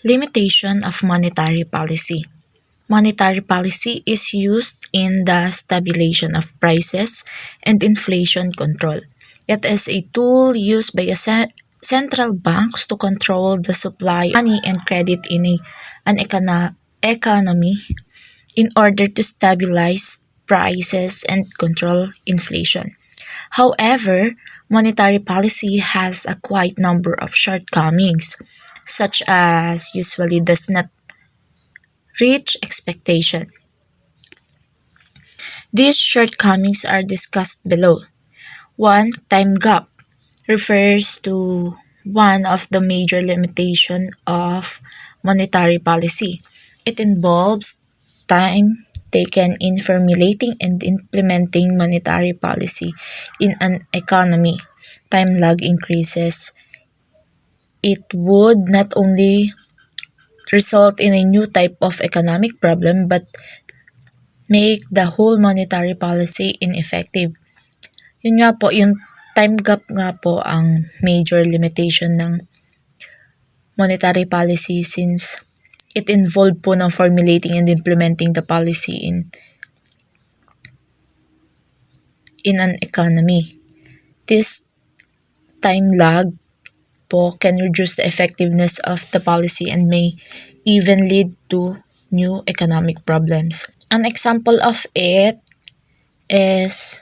Limitation of monetary policy. Monetary policy is used in the stabilization of prices and inflation control. It is a tool used by central banks to control the supply of money and credit in an economy in order to stabilize prices and control inflation. However, monetary policy has a quite number of shortcomings, such as usually does not reach expectation. These shortcomings are discussed below. 1. Time gap refers to one of the major limitations of monetary policy. It involves time taken in formulating and implementing monetary policy in an economy. Time lag increases. It would not only result in a new type of economic problem but make the whole monetary policy ineffective. Yun nga po, yung time gap nga po ang major limitation ng monetary policy since it involved po ng formulating and implementing the policy in an economy. This time lag po can reduce the effectiveness of the policy and may even lead to new economic problems. An example of it is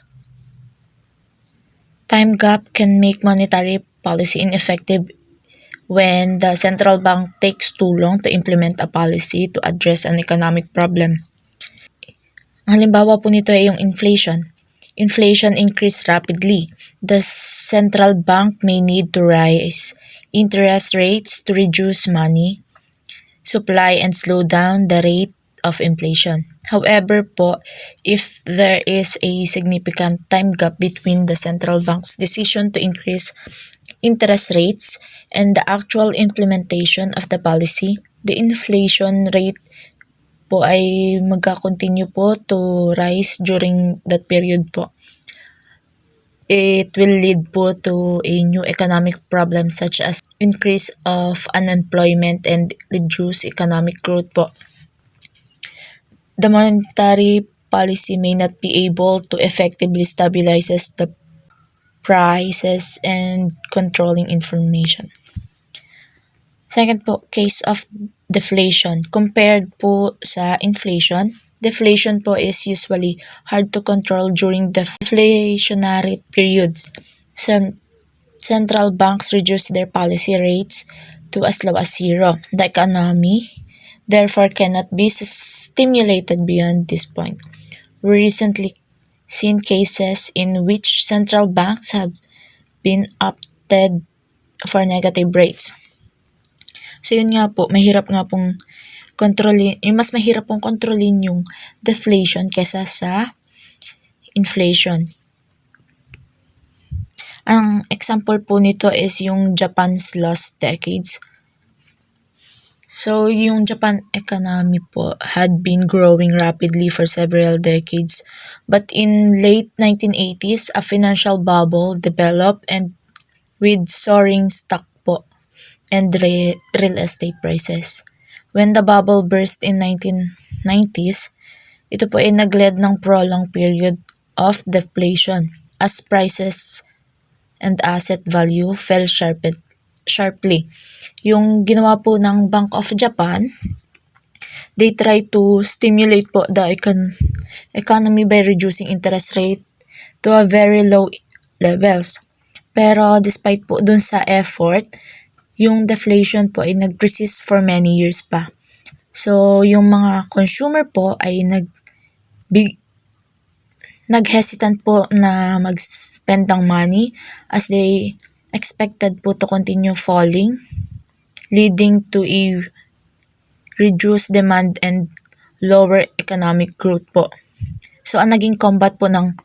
time gap can make monetary policy ineffective when the central bank takes too long to implement a policy to address an economic problem. Ang halimbawa po nito ay yung inflation. Inflation increased rapidly. The central bank may need to raise interest rates to reduce money supply and slow down the rate of inflation. However po, if there is a significant time gap between the central bank's decision to increase interest rates and the actual implementation of the policy, the inflation rate po ay magka-continue po to rise during that period po. It will lead po to a new economic problem such as increase of unemployment and reduced economic growth po. The monetary policy may not be able to effectively stabilize the prices and controlling information. Second po, case of deflation. Compared po sa inflation, deflation po is usually hard to control during the deflationary periods. Central banks reduce their policy rates to as low as zero. The economy therefore cannot be stimulated beyond this point. We recently seen cases in which central banks have been opted for negative rates. So yun nga po, mahirap nga pong kontrolin, mas mahirap pong kontrolin yung deflation kesa sa inflation. Ang example po nito is yung Japan's lost decades. So, yung Japan economy po had been growing rapidly for several decades. But in late 1980s, a financial bubble developed and with soaring stock po and real estate prices. When the bubble burst in 1990s, ito po ay nagled ng prolonged period of deflation as prices and asset value fell sharply. Yung ginawa po ng Bank of Japan, they try to stimulate po the economy by reducing interest rate to a very low levels. Pero despite po dun sa effort, yung deflation po ay nag-persist for many years pa. So, yung mga consumer po ay nag-hesitant po na mag-spend ng money as they expected po to continue falling, leading to a reduced demand and lower economic growth po. So, ang naging combat po ng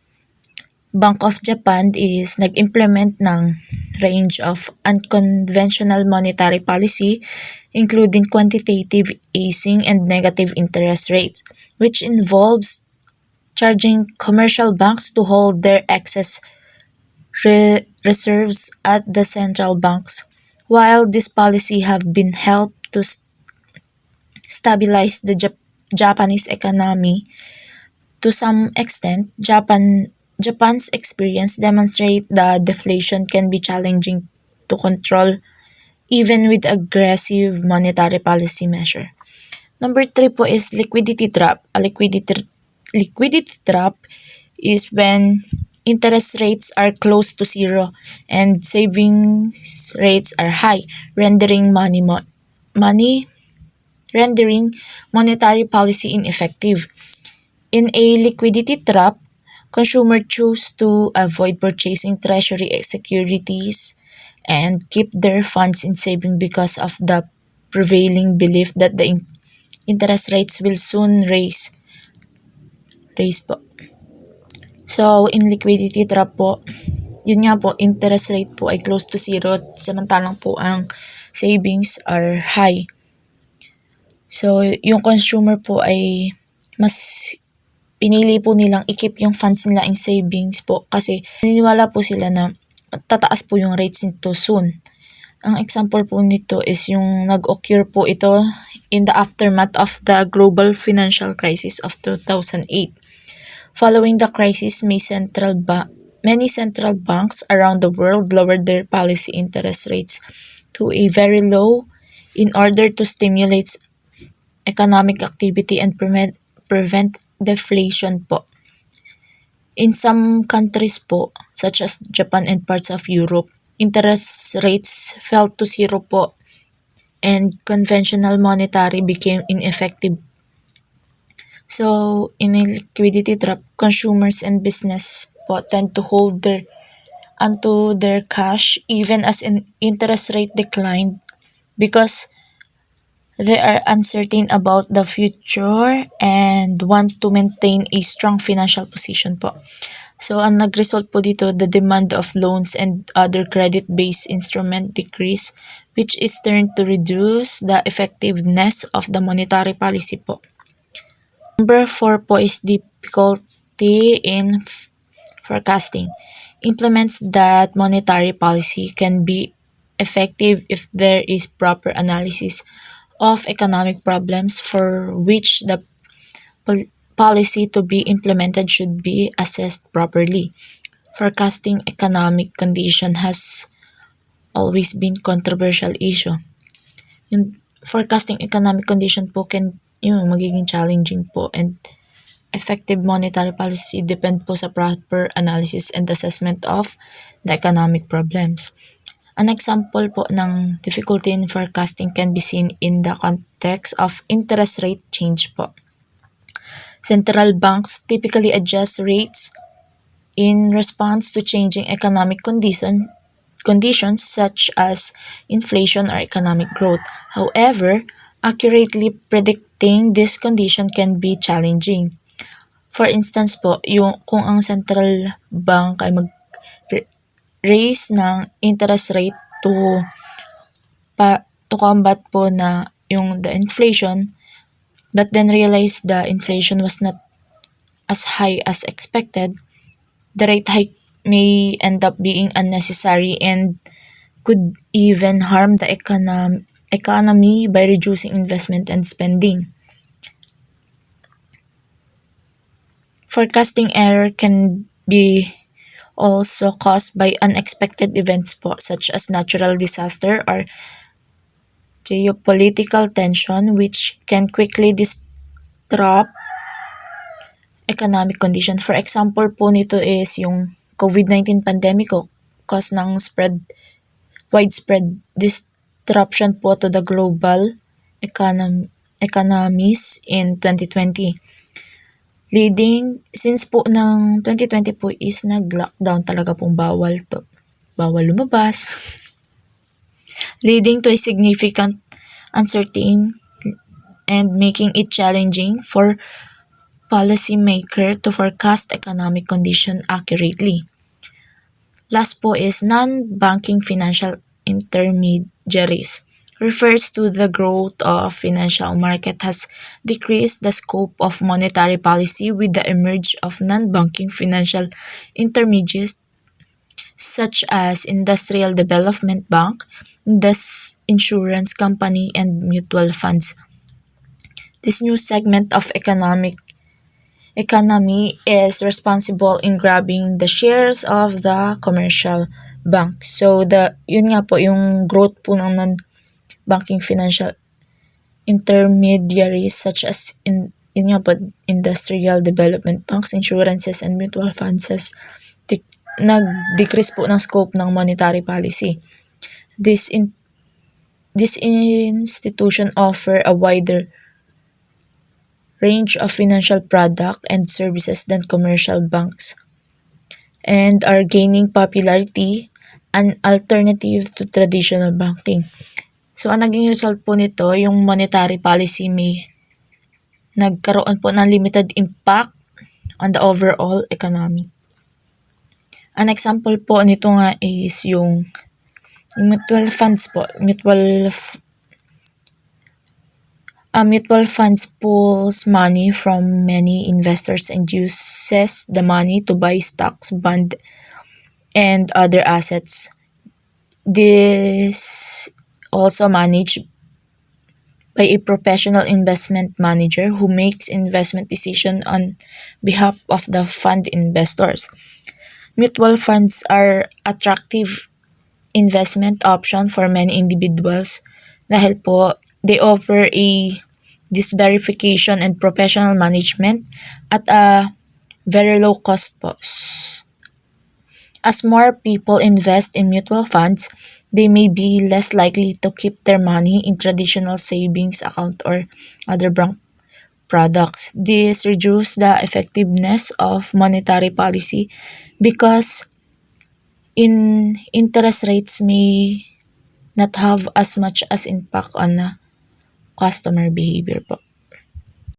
Bank of Japan is nag-implement ng range of unconventional monetary policy including quantitative easing and negative interest rates, which involves charging commercial banks to hold their excess reserves at the central banks. While this policy have been helped to stabilize the Japanese economy. To some extent, Japan's experience demonstrate that deflation can be challenging to control even with aggressive monetary policy measure. Number three po is liquidity trap. A liquidity trap is when interest rates are close to zero and savings rates are high, money rendering monetary policy ineffective. In a liquidity trap, consumers choose to avoid purchasing treasury securities and keep their funds in saving because of the prevailing belief that the interest rates will soon raise po. So, in liquidity trap po, yun nga po, interest rate po ay close to zero samantalang po ang savings are high. So, yung consumer po ay mas pinili po nilang i-keep yung funds nila in savings po kasi naniniwala po sila na tataas po yung rates nito soon. Ang example po nito is yung nag-occur po ito in the aftermath of the global financial crisis of 2008. Following the crisis, many central banks around the world lowered their policy interest rates to a very low in order to stimulate economic activity and prevent deflation po. In some countries po, such as Japan and parts of Europe, interest rates fell to zero po and conventional monetary became ineffective. So, in a liquidity trap, consumers and business po tend to hold onto their cash even as an interest rate declined because they are uncertain about the future and want to maintain a strong financial position po. So, ang nag-result po dito, the demand of loans and other credit-based instrument decrease, which is turned to reduce the effectiveness of the monetary policy po. Number 4 po is difficulty in forecasting. Implements that monetary policy can be effective if there is proper analysis of economic problems for which the policy to be implemented should be assessed properly. Forecasting economic condition has always been controversial issue. Yung forecasting economic condition po yung magiging challenging po and effective monetary policy depend po sa proper analysis and assessment of the economic problems. An example po ng difficulty in forecasting can be seen in the context of interest rate change po. Central banks typically adjust rates in response to changing economic conditions such as inflation or economic growth. However, accurately predicting this condition can be challenging. For instance po, kung ang central bank ay raise ng interest rate to combat po na the inflation, but then realize the inflation was not as high as expected, the rate hike may end up being unnecessary and could even harm the economy by reducing investment and spending. Forecasting error can be also caused by unexpected events po, such as natural disaster or geopolitical tension, which can quickly disrupt economic condition. For example po nito is yung COVID-19 pandemic cause ng widespread disruption po to the global economies in 2020. Since po ng 2020 po is nag-lockdown talaga pong bawal lumabas, leading to a significant uncertainty and making it challenging for policymaker to forecast economic condition accurately. Last po is non-banking financial intermediaries. Refers to the growth of financial market has decreased the scope of monetary policy with the emergence of non-banking financial intermediaries such as industrial development bank, insurance company, and mutual funds. This new segment of economy is responsible in grabbing the shares of the commercial bank. So yun nga po yung growth po ng non-banking financial intermediaries such as yun nga po, industrial development banks, insurances, and mutual funds nag-decrease po ng scope ng monetary policy. This institution offer a wider range of financial product and services than commercial banks and are gaining popularity, an alternative to traditional banking. So, ang naging result po nito, yung monetary policy may nagkaroon po ng limited impact on the overall economy. An example po nito nga is yung mutual funds po. Mutual funds pulls money from many investors and uses the money to buy stocks, bond, and other assets. This also managed by a professional investment manager who makes investment decisions on behalf of the fund investors. Mutual funds are attractive investment option for many individuals dahil po they offer a diversification and professional management at a very low cost po. As more people invest in mutual funds, they may be less likely to keep their money in traditional savings account or other bank products. This reduces the effectiveness of monetary policy because interest rates may not have as much as impact on customer behavior po.